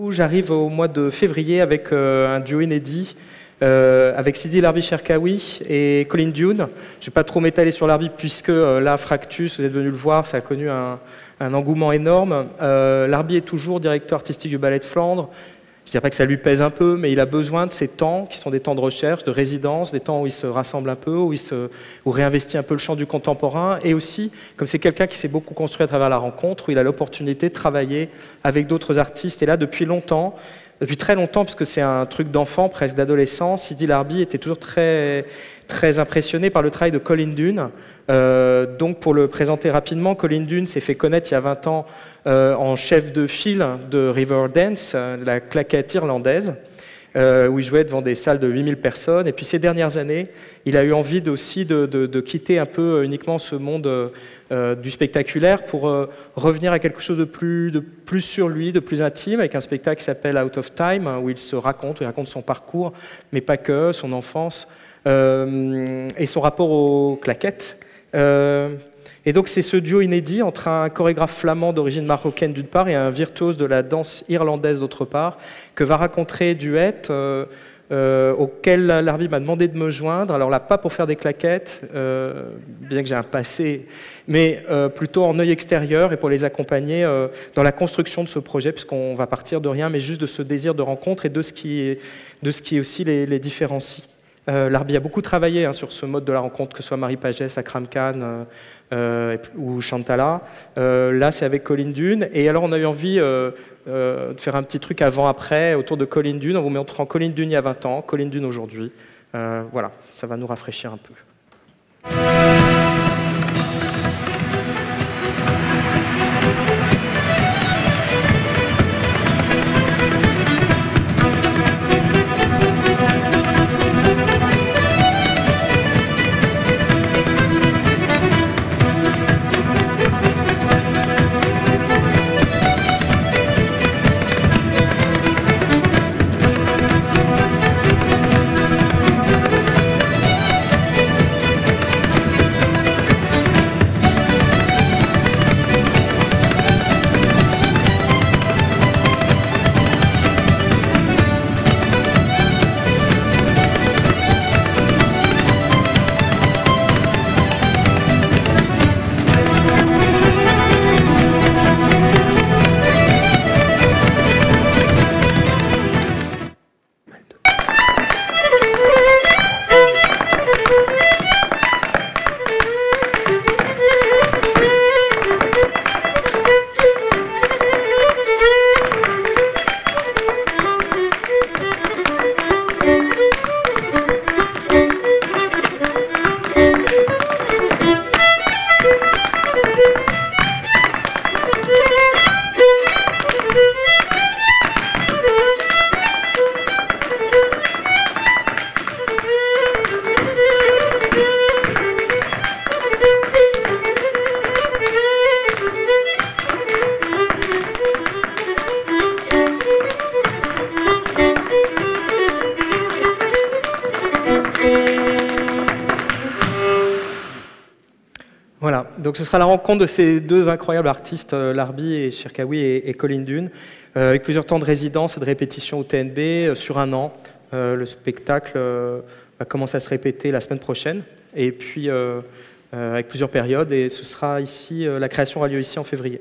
J'arrive au mois de février avec un duo inédit avec Sidi Larbi Cherkaoui et Colin Dune. Je ne vais pas trop m'étaler sur Larbi puisque là, Fractus, vous êtes venu le voir, ça a connu un engouement énorme. Larbi est toujours directeur artistique du Ballet de Flandre. Je ne dirais pas que ça lui pèse un peu, mais il a besoin de ces temps qui sont des temps de recherche, de résidence, des temps où il se rassemble un peu, où réinvestit un peu le champ du contemporain, et aussi, comme c'est quelqu'un qui s'est beaucoup construit à travers la rencontre, où il a l'opportunité de travailler avec d'autres artistes. Et là, depuis longtemps, depuis très longtemps, puisque c'est un truc d'enfant, presque d'adolescent, Sidi Larbi était toujours très impressionné par le travail de Colin Dune. Donc pour le présenter rapidement, Colin Dune s'est fait connaître il y a 20 ans en chef de file de Riverdance, la claquette irlandaise, où il jouait devant des salles de 8000 personnes. Et puis ces dernières années, il a eu envie aussi de quitter un peu uniquement ce monde du spectaculaire pour revenir à quelque chose de plus sur lui, de plus intime, avec un spectacle qui s'appelle Out of Time, où il raconte son parcours, mais pas que, son enfance, et son rapport aux claquettes. Et donc c'est ce duo inédit entre un chorégraphe flamand d'origine marocaine d'une part et un virtuose de la danse irlandaise d'autre part que va raconter Duet, auquel Larbi m'a demandé de me joindre. Alors là, pas pour faire des claquettes, bien que j'ai un passé, mais plutôt en œil extérieur et pour les accompagner dans la construction de ce projet, puisqu'on va partir de rien, mais juste de ce désir de rencontre et de ce qui aussi les différencie. Larbi a beaucoup travaillé sur ce mode de la rencontre, que ce soit Marie Pagès, Akram Khan ou Chantala. Là, c'est avec Colin Dune. Et alors, on a eu envie de faire un petit truc avant-après autour de Colin Dune, en vous montrant Colin Dune il y a 20 ans, Colin Dune aujourd'hui. Voilà, ça va nous rafraîchir un peu. Voilà, donc ce sera la rencontre de ces deux incroyables artistes, Larbi et Cherkaoui et Colin Dune, avec plusieurs temps de résidence et de répétition au TNB sur un an. Le spectacle va commencer à se répéter la semaine prochaine, et puis avec plusieurs périodes, et ce sera ici, la création aura lieu ici en février.